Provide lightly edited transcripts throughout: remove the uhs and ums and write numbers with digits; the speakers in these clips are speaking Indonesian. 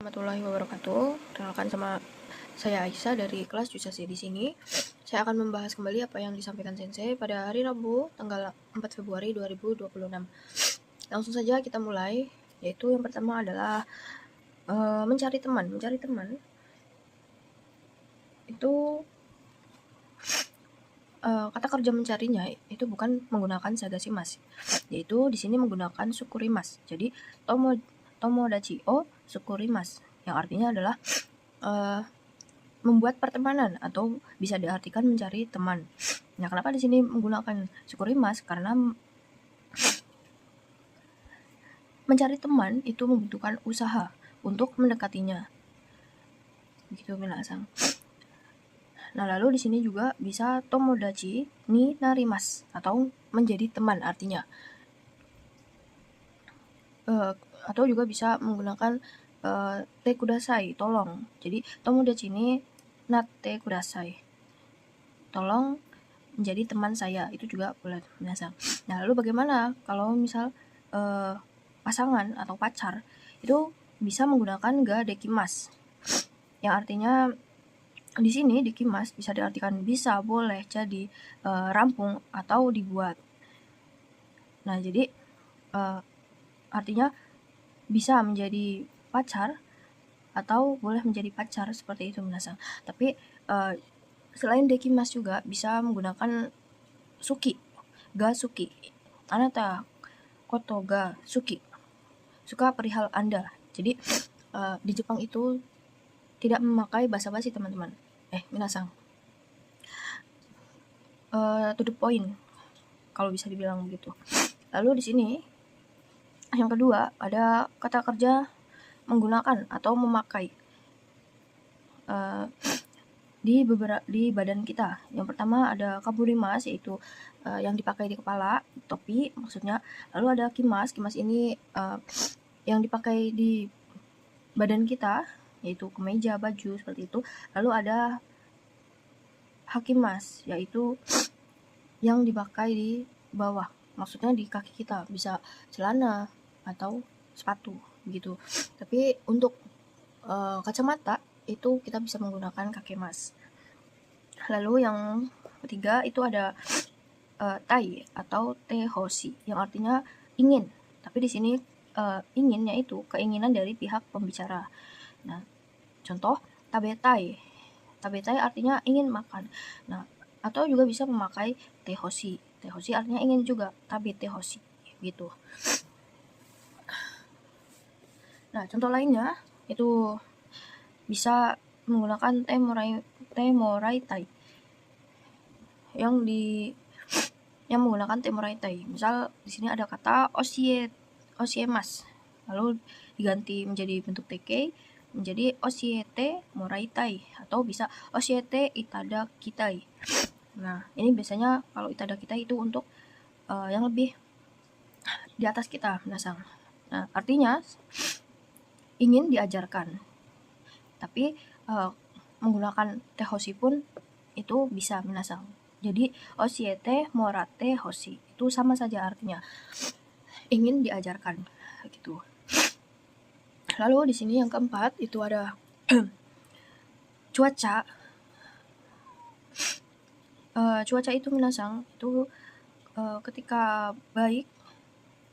Warahmatullahi wabarakatuh. Kenalkan sama saya Aisyah dari kelas Jusasi. Di sini saya akan membahas kembali apa yang disampaikan Sensei pada hari Rabu tanggal 4 Februari 2026. Langsung saja kita mulai, yaitu yang pertama adalah mencari teman. Mencari teman itu kata kerja mencarinya itu bukan menggunakan sagasimas, yaitu di sini menggunakan sukurimas. Jadi tomodachi o sukurimas, yang artinya adalah membuat pertemanan atau bisa diartikan mencari teman. Nah, kenapa di sini menggunakan sukurimas? Karena mencari teman itu membutuhkan usaha untuk mendekatinya. Begitu minasang. Nah, lalu di sini juga bisa tomodachi ni narimas atau menjadi teman artinya. Atau juga bisa menggunakan te kudasai, tolong. Jadi tomodachi ni natte kudasai, tolong menjadi teman saya, itu juga boleh minasang. Nah, lalu bagaimana kalau misal pasangan atau pacar itu bisa menggunakan ga dekimas, yang artinya di sini dekimas bisa diartikan bisa, boleh, jadi, rampung atau dibuat. Nah, jadi artinya bisa menjadi pacar atau boleh menjadi pacar, seperti itu minasang. Tapi selain dekimas juga bisa menggunakan suki, ga suki, anata koto ga suki, suka perihal Anda. Jadi di Jepang itu tidak memakai basa-basi, teman-teman. Minasang. To the point, kalau bisa dibilang begitu. Lalu di sini yang kedua ada kata kerja menggunakan atau memakai di badan kita. Yang pertama ada kaburimas, yaitu yang dipakai di kepala, topi maksudnya. Lalu ada kimas. Kimas ini yang dipakai di badan kita, yaitu kemeja, baju, seperti itu. Lalu ada hakimas, yaitu yang dipakai di bawah, maksudnya di kaki kita, bisa celana atau sepatu begitu. Tapi untuk kacamata itu kita bisa menggunakan kakemas. Lalu yang ketiga itu ada tai atau tehoshi, yang artinya ingin. Tapi di sini inginnya itu keinginan dari pihak pembicara. Nah, contoh tabetai. Tabetai artinya ingin makan. Nah, atau juga bisa memakai tehoshi. Tehoshi artinya ingin juga, tabe tehoshi gitu. Nah, contoh lainnya itu bisa menggunakan temorai tai, yang menggunakan temorai tai. Misal di sini ada kata osiemas, lalu diganti menjadi bentuk teke menjadi oshiete morai tai, atau bisa oshiete itadakitai. Nah, ini biasanya kalau itadakitai itu untuk yang lebih di atas kita, minasang. Nah, artinya ingin diajarkan. Tapi menggunakan tehoshi pun itu bisa, minasang. Jadi oshiete morate hoshi itu sama saja artinya, ingin diajarkan gitu. Lalu di sini yang keempat itu ada cuaca. Cuaca itu minasang itu ketika baik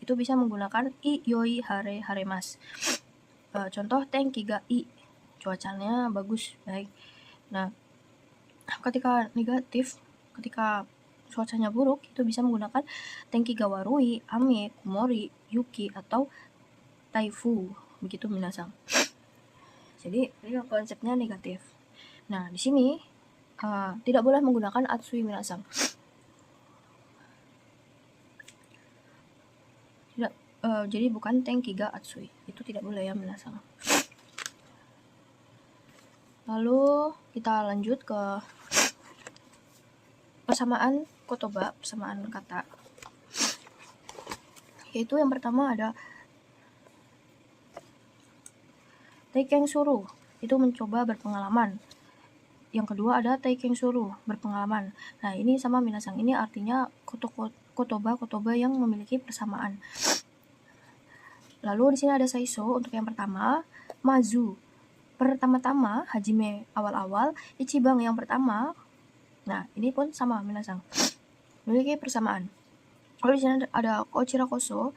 itu bisa menggunakan i yoi hare haremas. Contoh tenki ga i, cuacanya bagus, baik. Nah, ketika negatif, ketika cuacanya buruk, itu bisa menggunakan tenki ga warui, ame, kumori, yuki, atau taifu, begitu minasang. Jadi ini konsepnya negatif. Nah, di sini tidak boleh menggunakan atsui, minasang. Tidak, jadi bukan tenki ga atsui, itu tidak boleh ya, minasang. Lalu kita lanjut ke persamaan kotoba, persamaan kata. Yaitu yang pertama ada teiken suru, itu mencoba berpengalaman. Yang kedua ada teiken suru, berpengalaman. Nah, ini sama minasang, ini artinya kotoba yang memiliki persamaan. Lalu di sini ada saiso untuk yang pertama. Mazu pertama-tama, hajime awal-awal, ichiban yang pertama. Nah, ini pun sama minasang, memiliki persamaan. Lalu di sini ada kochira koso,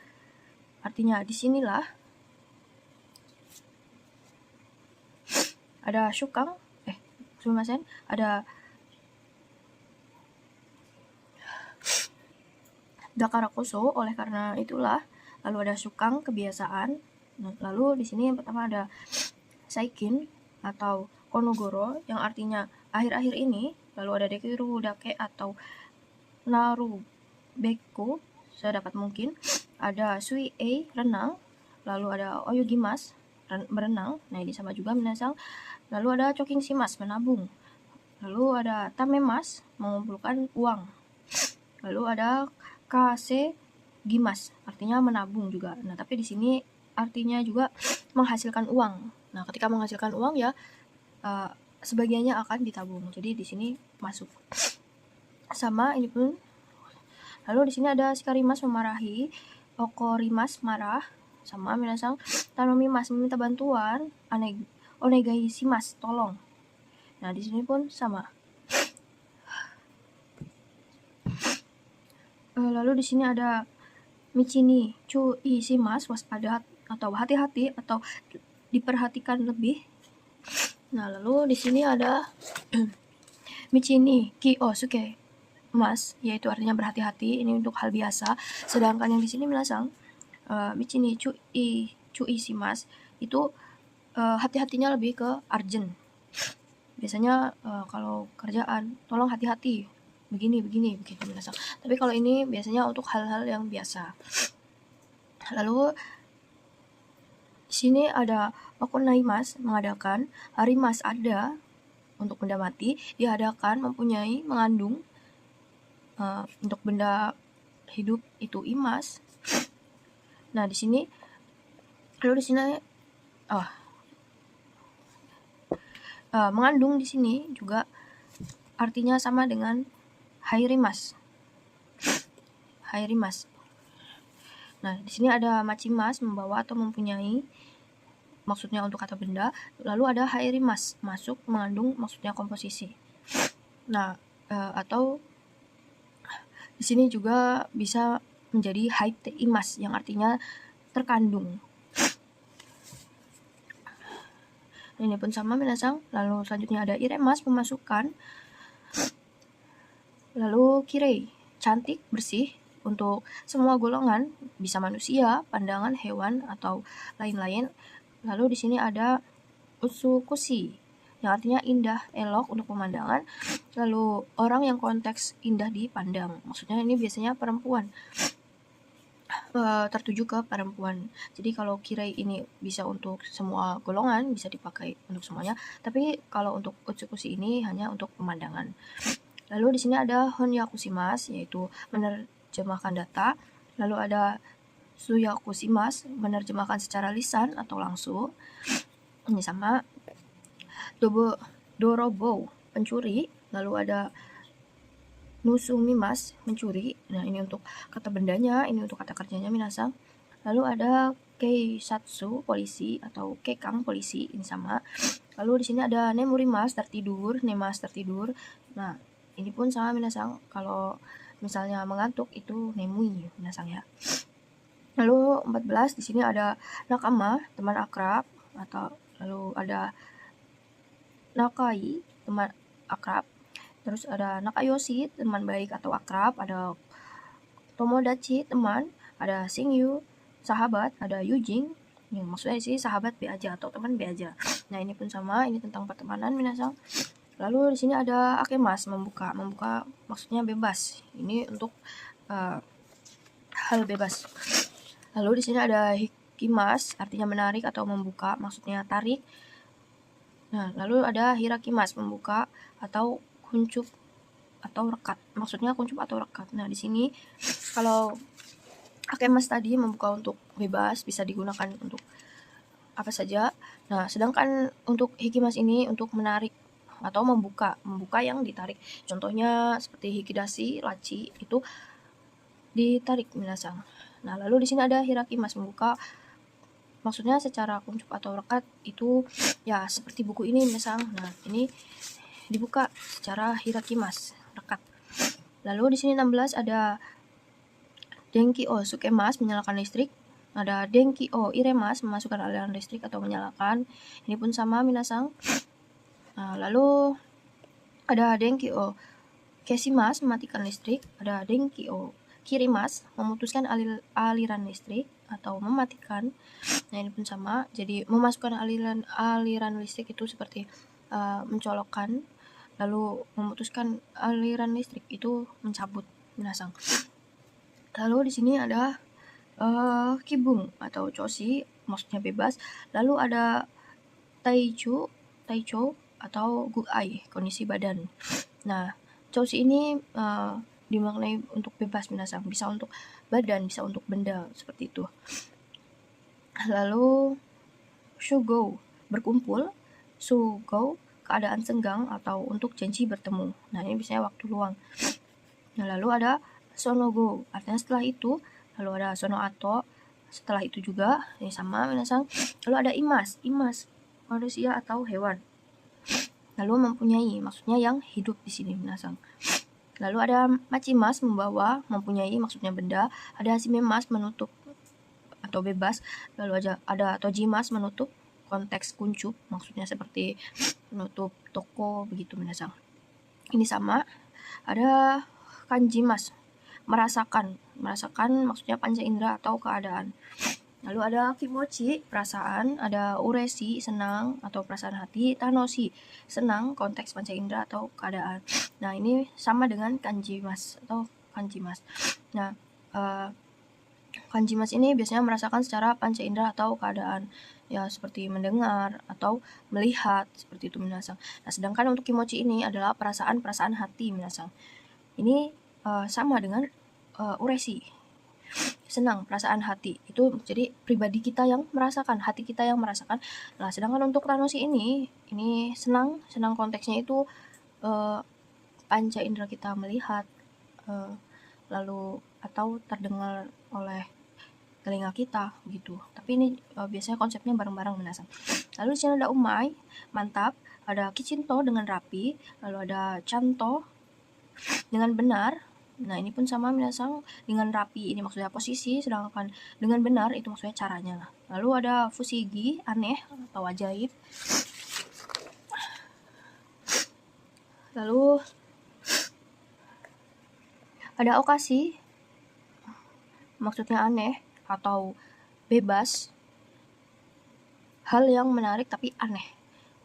artinya disinilah. Ada shukang, sumimasen, ada dakara koso, oleh karena itulah. Lalu ada shukang, kebiasaan. Nah, lalu di sini yang pertama ada saikin atau konogoro yang artinya akhir-akhir ini. Lalu ada dekiru dake atau naru beko, sedapat mungkin. Ada sui renang. Lalu ada oyugimas, berenang. Nah, ini sama juga minasang. Lalu ada choking shimas, menabung. Lalu ada tamemas, mengumpulkan uang. Lalu ada kase gimas, artinya menabung juga. Nah, tapi di sini artinya juga menghasilkan uang. Nah, ketika menghasilkan uang ya sebagiannya akan ditabung. Jadi di sini masuk. Sama ini pun. Lalu di sini ada shikarimas, memarahi, okorimas, marah. Sama minasang, tanomimas, meminta bantuan, onegai shimasu, tolong. Nah, di sini pun sama. Lalu di sini ada michini cui shimasu, waspada atau hati-hati atau diperhatikan lebih. Nah, lalu di sini ada michini kiosuke mas, yaitu artinya berhati-hati, ini untuk hal biasa. Sedangkan yang di sini minasang, michini cui shimasu itu hati-hatinya lebih ke urgent. Biasanya kalau kerjaan, tolong hati-hati, begini begitu minasang. Tapi kalau ini biasanya untuk hal-hal yang biasa. Lalu di sini ada okonaimas, mengadakan, harimas, ada, untuk benda mati, diadakan, mempunyai, mengandung. Untuk benda hidup itu imas. Nah, di sini lalu di sini mengandung di sini juga artinya sama dengan hairimas. Nah, di sini ada machimas, membawa atau mempunyai, maksudnya untuk kata benda. Lalu ada hairimas, masuk, mengandung, maksudnya komposisi. Nah, atau di sini juga bisa menjadi haiteimas yang artinya terkandung. Ini pun sama minasang. Lalu selanjutnya ada iremas, pemasukan. Lalu kirei, cantik, bersih, untuk semua golongan, bisa manusia, pandangan, hewan, atau lain-lain. Lalu di sini ada utsukushi, yang artinya indah, elok untuk pemandangan. Lalu orang yang konteks indah dipandang, maksudnya ini biasanya perempuan, tertuju ke perempuan. Jadi kalau kirei ini bisa untuk semua golongan, bisa dipakai untuk semuanya. Tapi kalau untuk utsukushi ini hanya untuk pemandangan. Lalu di sini ada honyakushimas, yaitu menerjemahkan data. Lalu ada suyakushimas, menerjemahkan secara lisan atau langsung. Ini sama. Dorobo, pencuri. Lalu ada nusumimas, mencuri. Nah, ini untuk kata bendanya, ini untuk kata kerjanya minasang. Lalu ada keisatsu, polisi, atau kekang, polisi, ini sama. Lalu di sini ada nemurimas, tertidur, nemas, tertidur. Nah, ini pun sama minasang, kalau misalnya mengantuk itu nemui minasang ya. Lalu 14 di sini ada nakama, teman akrab, atau lalu ada nakai, teman akrab. Terus ada nakayoshi, teman baik atau akrab. Ada tomodachi, teman. Ada shingyu, sahabat. Ada yujing, yang maksudnya sih sahabat B aja atau teman B aja. Nah, ini pun sama, ini tentang pertemanan minasang. Lalu di sini ada akemas, membuka maksudnya bebas. Ini untuk hal bebas. Lalu di sini ada hikimas, artinya menarik atau membuka, maksudnya tarik. Nah, lalu ada hirakimas, membuka atau kuncup atau rekat, maksudnya kuncup atau rekat. Nah, di sini kalau akemas tadi membuka untuk bebas, bisa digunakan untuk apa saja. Nah, sedangkan untuk hikimas ini untuk menarik atau membuka yang ditarik. Contohnya seperti hikidashi, laci, itu ditarik minasang. Nah, lalu di sini ada hirakimas, membuka maksudnya secara kuncup atau rekat itu ya seperti buku ini misalnya. Nah, ini dibuka secara hirakimas, rekat. Lalu di sini 16 ada Denki o sukemas, menyalakan listrik. Ada Denki o iremas, memasukkan aliran listrik atau menyalakan. Ini pun sama minasang. Nah, lalu ada Denki o kesimas, mematikan listrik. Ada Denki o kirimas, memutuskan aliran listrik atau mematikan. Nah, ini pun sama. Jadi memasukkan aliran listrik itu seperti mencolokkan, lalu memutuskan aliran listrik itu mencabut minasang. Lalu di sini ada kibung atau choshi, maksudnya bebas. Lalu ada taicho atau guai, kondisi badan. Nah, choshi ini dimaknai untuk bebas minasang, bisa untuk badan, bisa untuk benda, seperti itu. Lalu shugo, berkumpul. Sugo, keadaan senggang atau untuk janji bertemu. Nah, ini biasanya waktu luang. Nah, lalu ada sonogo, artinya setelah itu. Lalu ada sonoato, setelah itu juga. Ini sama minasang. Lalu ada imas, manusia atau hewan. Lalu mempunyai, maksudnya yang hidup di sini minasang. Lalu ada machimas, membawa, mempunyai, maksudnya benda. Ada hasimemas, menutup atau bebas. Lalu ada tojimas, menutup, konteks kuncup, maksudnya seperti menutup toko begitu minasang. Ini sama. Ada kanjimas, merasakan maksudnya panca indera atau keadaan. Lalu ada kimochi, perasaan. Ada uresi, senang atau perasaan hati. Tanoshi, senang, konteks panca indera atau keadaan. Nah, ini sama dengan kanjimas atau kanjimas. Nah, kanjimas ini biasanya merasakan secara panca indera atau keadaan, ya seperti mendengar atau melihat, seperti itu minasang. Nah, sedangkan untuk kimochi ini adalah perasaan hati minasang. Ini sama dengan uresi, senang, perasaan hati. Itu jadi pribadi kita yang merasakan, hati kita yang merasakan. Nah, sedangkan untuk tanoshi ini senang konteksnya itu panca indera kita melihat, lalu atau terdengar oleh telinga kita gitu. Tapi ini biasanya konsepnya bareng-bareng minasang. Lalu di sini ada umai, mantap. Ada kichinto, dengan rapi. Lalu ada chanto, dengan benar. Nah, ini pun sama minasang, dengan rapi ini maksudnya posisi, sedangkan dengan benar itu maksudnya caranya. Lalu ada fusigi, aneh atau ajaib. Lalu ada okasi, maksudnya aneh atau bebas, hal yang menarik tapi aneh.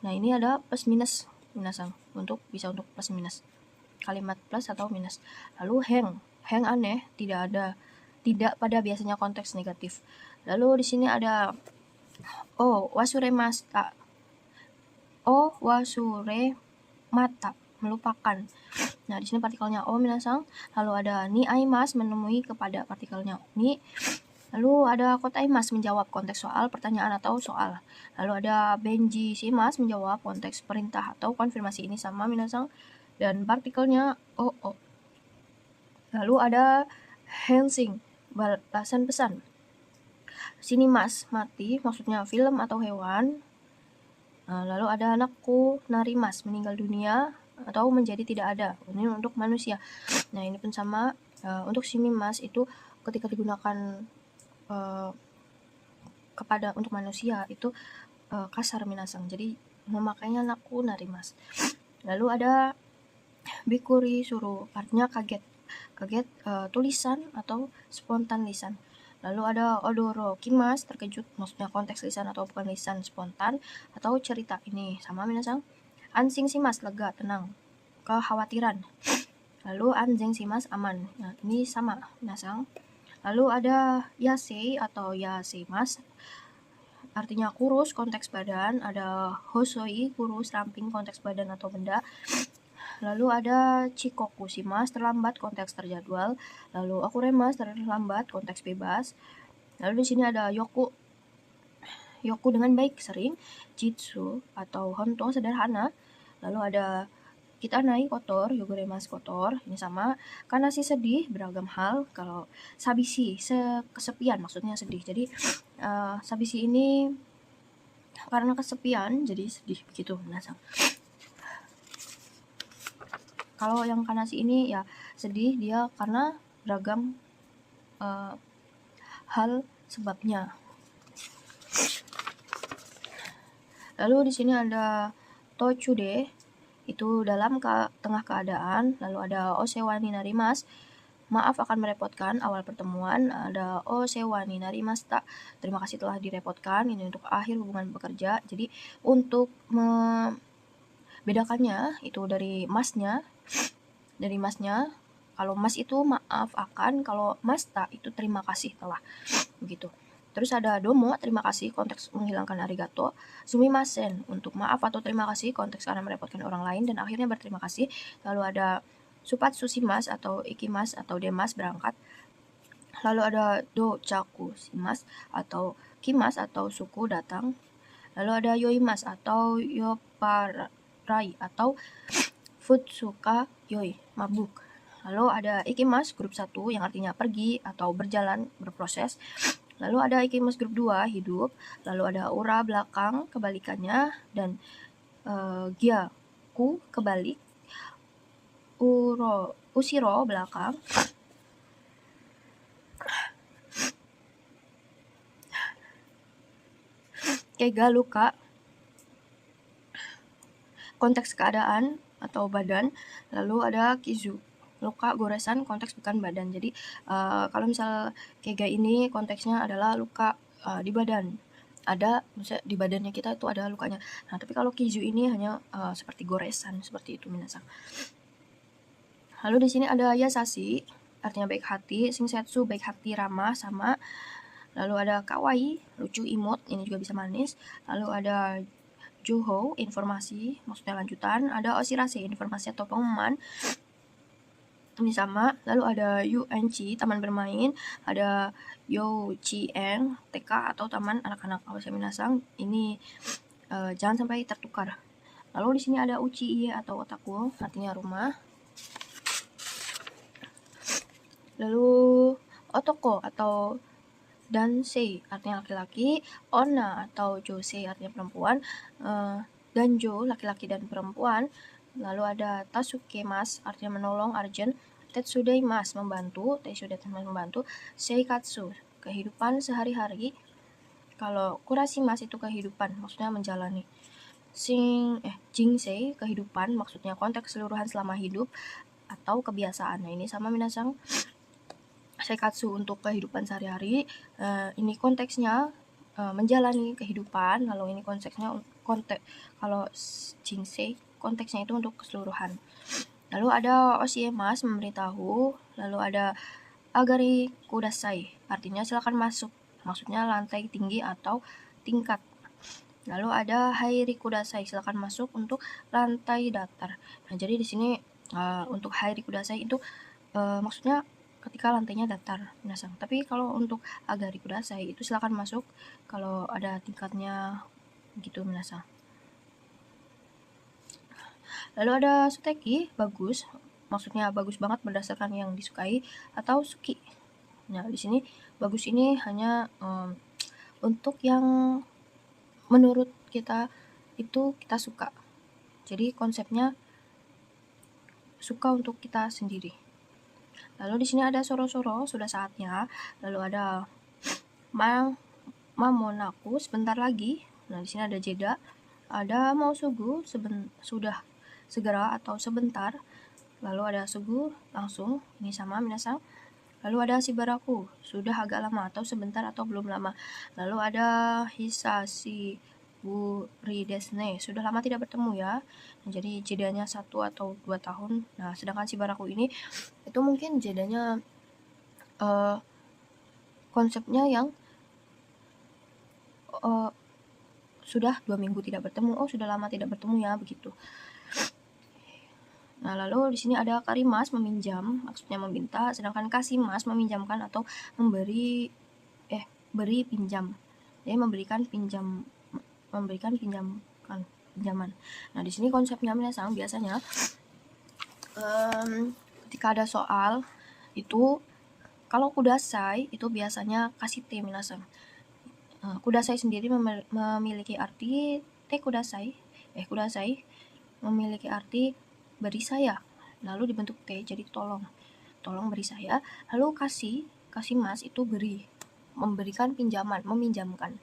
Nah, ini ada plus minus minasang, bisa untuk plus minus, kalimat plus atau minus. Lalu heng aneh, tidak pada biasanya konteks negatif. Lalu di sini ada wasuremata, wasuremata, melupakan. Nah, di sini partikelnya o minasang. Lalu ada ni aimas, menemui kepada, partikelnya ni. Lalu ada kotaimas, menjawab, konteks soal, pertanyaan atau soal. Lalu ada benji simas, menjawab, konteks perintah atau konfirmasi. Ini sama minasang, dan partikelnya o. Lalu ada hensing, balasan pesan. Sinimas, mati, maksudnya film atau hewan. Lalu ada anakku narimas, meninggal dunia atau menjadi tidak ada. Ini untuk manusia. Nah, ini pun sama. Untuk sinimas itu ketika digunakan untuk manusia itu kasar minasang. Jadi memakainya anakku narimas. Lalu ada bikuri suruh, artinya kaget tulisan atau spontan lisan. Lalu ada odoro kimas, terkejut, maksudnya konteks lisan atau bukan lisan, spontan atau cerita. Ini sama minasang. Ansing simas, lega, tenang, kekhawatiran. Lalu anjing simas, aman. Nah, ini sama minasang. Lalu ada yasei atau yaseimas, artinya kurus, konteks badan. Ada hosoi, kurus, ramping, konteks badan atau benda. Lalu ada chikoku shimas, terlambat, konteks terjadwal. Lalu akuremas, terlambat, konteks bebas. Lalu di sini ada yoku dengan baik, sering. Jitsu atau honto, sederhana. Lalu ada kita naik kotor, yogoremas kotor, ini sama. Karena si sedih, beragam hal. Kalau sabisi, kesepian maksudnya sedih. Jadi sabisi ini karena kesepian, jadi sedih begitu. Kalau yang kanasi ini ya sedih dia karena beragam hal sebabnya. Lalu di sini ada tochude, itu dalam tengah keadaan. Lalu ada osewa ni narimasu, maaf akan merepotkan. Awal pertemuan ada osewa ni narimashita, terima kasih telah direpotkan. Ini untuk akhir hubungan bekerja. Jadi untuk membedakannya itu dari masnya. Kalau mas itu maaf akan, kalau masta itu terima kasih telah, begitu. Terus ada domo, terima kasih, konteks menghilangkan arigato. Sumimasen, untuk maaf atau terima kasih, konteks karena merepotkan orang lain dan akhirnya berterima kasih. Lalu ada supatsu shimasu atau ikimas atau demas, berangkat. Lalu ada dochaku shimasu atau kimas atau suku, datang. Lalu ada yoimas atau yoparai atau futsuka yoi, mabuk. Lalu ada ikimas grup 1 yang artinya pergi atau berjalan, berproses. Lalu ada ikimas grup 2, hidup. Lalu ada ura, belakang, kebalikannya. Dan gyaku, kebalik. Usiro, belakang. Kega, luka. Konteks keadaan atau badan. Lalu ada kizu, luka, goresan, konteks bukan badan. Jadi kalau misal kega ini konteksnya adalah luka di badan. Ada misalnya di badannya kita itu ada lukanya. Nah, tapi kalau kizu ini hanya seperti goresan, seperti itu minasang. Lalu di sini ada yasashi, artinya baik hati. Shinsetsu, baik hati, ramah, sama. Lalu ada kawaii, lucu, imut, ini juga bisa manis. Lalu ada Juho, informasi, maksudnya lanjutan. Ada oshirase, informasi atau pengumuman, ini sama. Lalu ada UNC, taman bermain. Ada Youchien, TK atau taman anak-anak. Awashi minasang, ini jangan sampai tertukar. Lalu di sini ada Uchiie atau otaku, artinya rumah. Lalu otoko atau dansei, artinya laki-laki. Onna atau josei, artinya perempuan. Danjo, laki-laki dan perempuan. Lalu ada tasukemas, artinya menolong, urgent. Tetsudaimasu, membantu. Tetsudaimasu, membantu. Seikatsu, kehidupan sehari-hari. Kalau kurashimasu itu kehidupan, maksudnya menjalani. Jinsei, kehidupan, maksudnya konteks keseluruhan selama hidup atau kebiasaan. Nah, ini sama minasang. Seikatsu untuk kehidupan sehari-hari, ini konteksnya menjalani kehidupan. Lalu ini konteksnya kalau jinsei konteksnya itu untuk keseluruhan. Lalu ada oshiemas, memberitahu. Lalu ada agari kudasai, artinya silakan masuk, maksudnya lantai tinggi atau tingkat. Lalu ada hairi kudasai, silakan masuk untuk lantai datar. Nah, jadi di sini untuk hairi kudasai itu maksudnya ketika lantainya datar, minasang. Tapi kalau untuk agari kudasai itu silakan masuk kalau ada tingkatnya, gitu minasang. Lalu ada suteki, bagus, maksudnya bagus banget berdasarkan yang disukai, atau suki. Nah, di sini bagus ini hanya untuk yang menurut kita itu kita suka. Jadi konsepnya suka untuk kita sendiri. Lalu di sini ada soro-soro, sudah saatnya. Lalu ada mamonaku, sebentar lagi. Nah, di sini ada jeda. Ada mausugu, sudah segera atau sebentar. Lalu ada sugu, langsung, ini sama minasang. Lalu ada shibaraku, sudah agak lama atau sebentar atau belum lama. Lalu ada hisashi buri desu ne, sudah lama tidak bertemu ya. Nah, jadi jedanya 1 atau 2 tahun. Nah, sedangkan shibaraku ini itu mungkin jedanya konsepnya yang sudah 2 minggu tidak bertemu. Oh, sudah lama tidak bertemu ya, begitu. Nah, lalu di sini ada karimas, meminjam, maksudnya meminta, sedangkan kasimas, meminjamkan atau beri pinjam. Jadi memberikan pinjaman. Nah, di sini konsepnya minasang biasanya ketika ada soal itu, kalau kudasai itu biasanya kasih te minasan. Kudasai sendiri memiliki arti kudasai memiliki arti beri saya, lalu dibentuk te jadi tolong beri saya, lalu kasih mas itu beri, memberikan pinjaman, meminjamkan.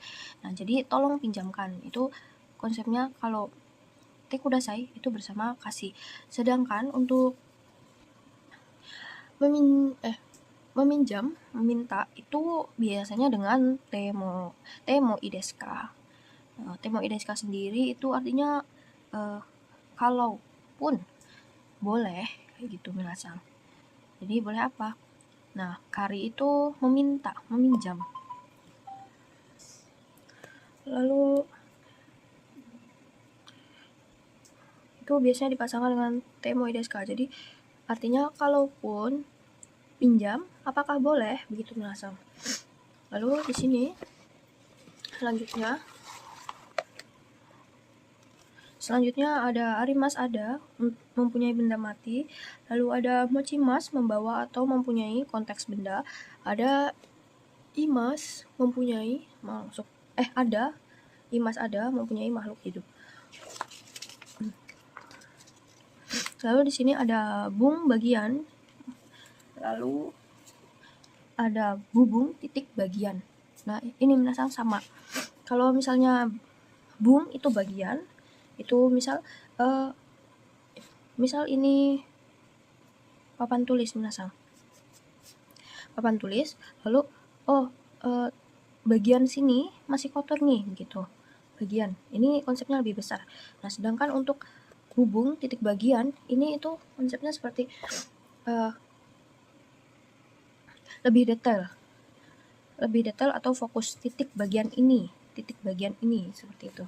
Nah, jadi tolong pinjamkan itu konsepnya. Kalau te kudasai itu bersama kasih, sedangkan untuk meminjam, meminta itu biasanya dengan temo ideska. Temo ideska sendiri itu artinya kalaupun boleh kayak gitu minasan. Jadi boleh apa? Nah, kari itu meminta, meminjam. Lalu itu biasanya dipasangkan dengan temo ideska. Jadi artinya kalaupun pinjam, apakah boleh? Begitu minasan. Lalu di sini selanjutnya ada arimas, ada mempunyai benda mati. Lalu ada mochimas, membawa atau mempunyai konteks benda. Ada imas, mempunyai imas ada mempunyai makhluk hidup. Lalu di sini ada bung bagian, lalu ada bubung titik bagian. Nah, ini minasan sama. Kalau misalnya bung itu bagian, itu misal ini papan tulis minasan. Papan tulis, lalu bagian sini masih kotor nih gitu. Bagian. Ini konsepnya lebih besar. Nah, sedangkan untuk bubung titik bagian ini itu konsepnya seperti lebih detail atau fokus titik bagian ini seperti itu.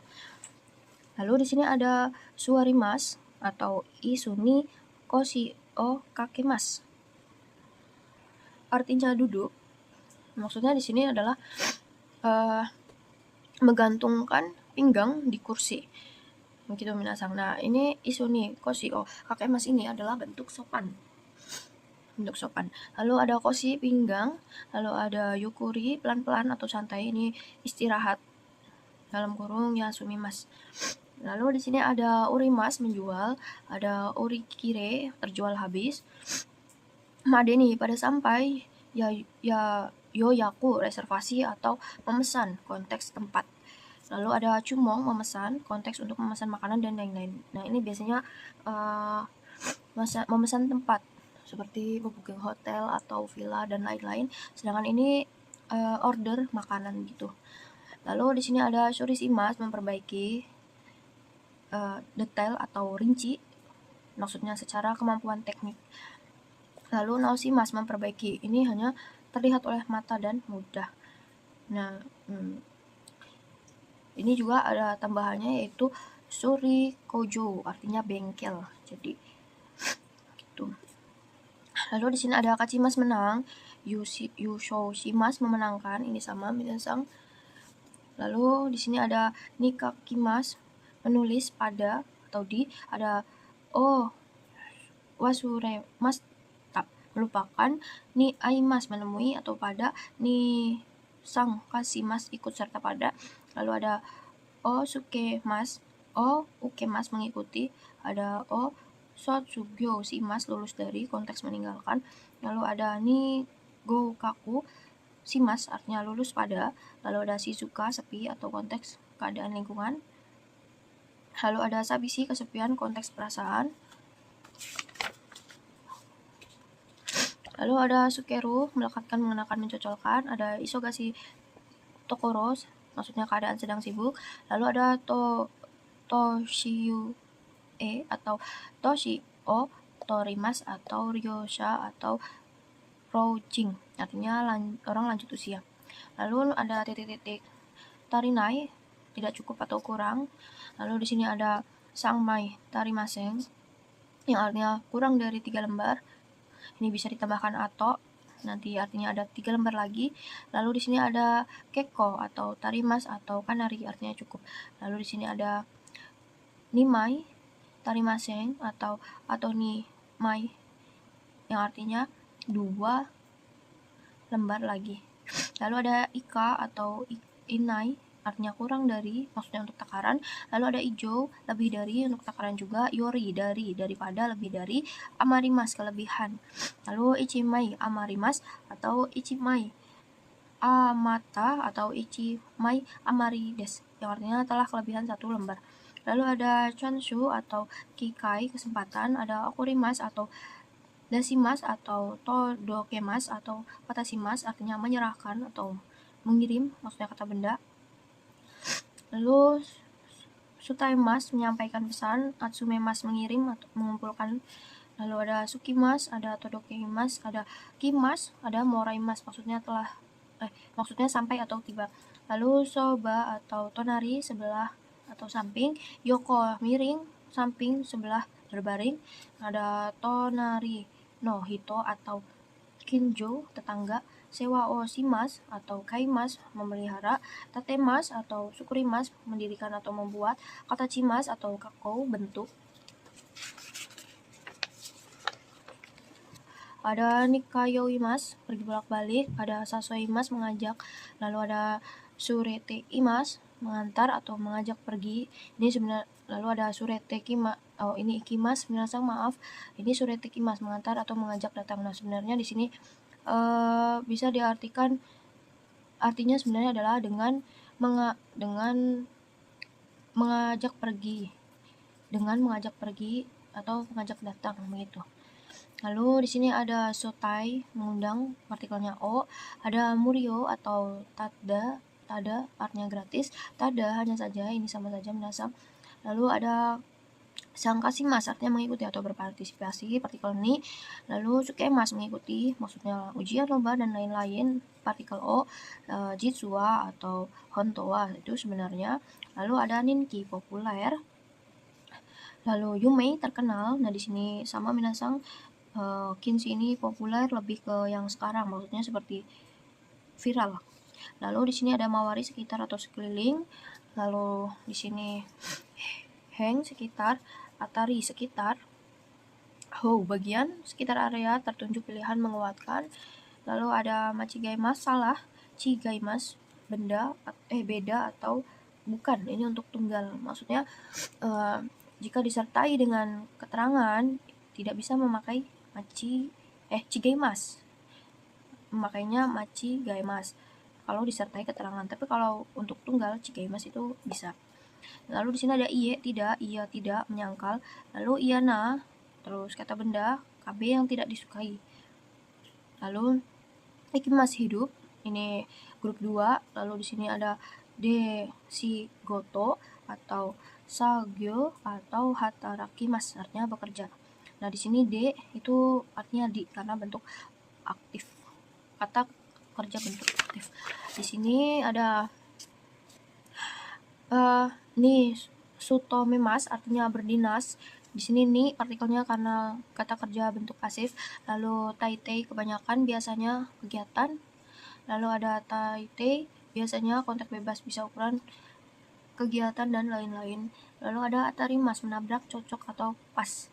Lalu di sini ada suarimas atau isuni koshi o kakemas. Artinya duduk. Maksudnya di sini adalah menggantungkan pinggang di kursi. Begitu minasan. Nah, ini isuni koshi o kakemas ini adalah bentuk sopan. Lalu ada koshi pinggang, lalu ada yukuri pelan-pelan atau santai, ini istirahat. Dalam kurung ya sumimas. Lalu di sini ada urimas menjual, ada urikire terjual habis. Madeni pada sampai, ya yoyaku reservasi atau memesan konteks tempat. Lalu ada cumong memesan, konteks untuk memesan makanan dan lain-lain. Nah, ini biasanya memesan tempat seperti booking hotel atau villa dan lain-lain. Sedangkan ini order makanan gitu. Lalu di sini ada surisimas memperbaiki detail atau rinci, maksudnya secara kemampuan teknik. Lalu naosimas memperbaiki, ini hanya terlihat oleh mata dan mudah. Nah, ini juga ada tambahannya yaitu suri kojo, artinya bengkel. Jadi gitu. Lalu di sini ada kachimas menang, yushoshimas memenangkan, ini sama minasan. Lalu di sini ada nikakimas menulis pada atau di, ada wasuremas tak melupakan, ni aimas menemui atau pada, ni sang kasimas ikut serta pada. Lalu ada sukemas, ukemas mengikuti, ada sotsugyo simas lulus dari, konteks meninggalkan. Lalu ada ni gokaku simas artinya lulus pada. Lalu ada shizuka sepi atau konteks keadaan lingkungan. Lalu ada sabisi kesepian, konteks perasaan. Lalu ada sukeru melekatkan, mengenakan, mencocokkan. Ada isogashi tokoro maksudnya keadaan sedang sibuk. Lalu ada toshiyu atau toshi o torimas atau ryosha atau roujing, artinya orang lanjut usia. Lalu ada titik-titik tarinai, tidak cukup atau kurang. Lalu di sini ada sangmai tarimaseng, yang artinya kurang dari 3 lembar. Ini bisa ditambahkan atau nanti artinya ada 3 lembar lagi. Lalu di sini ada keko atau tarimas atau kanari, artinya cukup. Lalu di sini ada nimai tarimaseng atau ni mai, yang artinya 2 lembar lagi. Lalu ada ika atau inai, artinya kurang dari, maksudnya untuk takaran. Lalu ada ijo, lebih dari, untuk takaran juga. Yori, dari, daripada, lebih dari. Amarimas, kelebihan. Lalu ichimai, amarimas atau ichimai amata atau ichimai amari des, yang artinya telah kelebihan 1 lembar. Lalu ada chanshu atau kikai, kesempatan. Ada okurimas atau dasimas atau todokemas atau watasimas, artinya menyerahkan atau mengirim, maksudnya kata benda. Lalu sutaimas, menyampaikan pesan. Atsumemas, mengirim atau mengumpulkan. Lalu ada sukimas, ada todokemas, ada kimas, ada moraimas, maksudnya sampai atau tiba. Lalu soba atau tonari, sebelah atau samping. Yoko, miring, samping, sebelah, berbaring. Ada tonari no hito atau kinjo, tetangga. Sewa o shimas atau kaimas, memelihara. Tatemas atau sukurimas, mendirikan atau membuat. Katachimas atau kako, bentuk. Ada nikayoimas, pergi bolak-balik. Ada sasoimas, mengajak. Lalu ada surete imas, mengantar atau mengajak pergi. Ini sebenarnya. Lalu ada surete kima, ini ikimas, minasang, maaf. Ini surete kimas, mengantar atau mengajak datang. Nah, sebenarnya di sini bisa diartikan, artinya sebenarnya adalah dengan mengajak pergi, atau mengajak datang, begitu. Lalu di sini ada sotai, mengundang, partikelnya o. Ada murio atau tada, artinya gratis. Tada, hanya saja, ini sama saja, minasang. Lalu ada sangkasimas, artinya mengikuti atau berpartisipasi, partikel ni. Lalu sukemas, mengikuti, maksudnya ujian, lomba, dan lain-lain, partikel o. Jitsuwa atau hontowa, itu sebenarnya. Lalu ada ninki, populer. Lalu yumei, terkenal. Nah, di sini sama minasang. Kinshi ini populer, lebih ke yang sekarang, maksudnya seperti viral. Lalu di sini ada mawari, sekitar atau sekeliling. Lalu di sini heng, sekitar. Atari, sekitar. Hou, bagian, sekitar area, tertunjuk, pilihan, menguatkan. Lalu ada machigaimas, salah. Chigaimas, benda, beda atau bukan. Ini untuk tunggal, maksudnya jika disertai dengan keterangan, tidak bisa memakai chigaimas, memakainya machigaimas kalau disertai keterangan. Tapi kalau untuk tunggal, chigaimas itu bisa. Lalu di sini ada iye, tidak, iya, tidak, menyangkal. Lalu iyana, terus kata benda, KB yang tidak disukai. Lalu ikimas, hidup, ini grup 2. Lalu di sini ada deshigoto atau sagyo atau hatarakimas, artinya bekerja. Nah, di sini D itu artinya di, karena bentuk aktif. Kata kerja bentuk aktif. Di sini ada ni sutomemas, artinya berdinas. Di sini ni partikelnya karena kata kerja bentuk pasif. Lalu taitei, kebanyakan, biasanya, kegiatan. Lalu ada taitei, biasanya, kontak bebas, bisa ukuran, kegiatan, dan lain-lain. Lalu ada atarimas, menabrak, cocok, atau pas.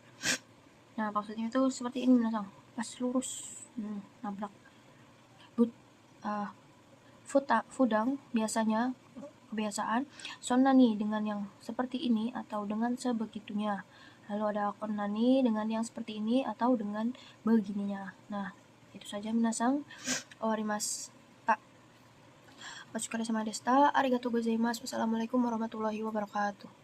Nah, maksudnya itu seperti ini, minasang, pas lurus, nabrak. Fudang, biasanya, kebiasaan. Sonnani, dengan yang seperti ini atau dengan sebegitunya. Lalu ada konnani, dengan yang seperti ini atau dengan begininya. Nah, itu saja minasang. Owarimasu. Otsukare sama deshita. Arigatou gozaimasu. Wassalamualaikum warahmatullahi wabarakatuh.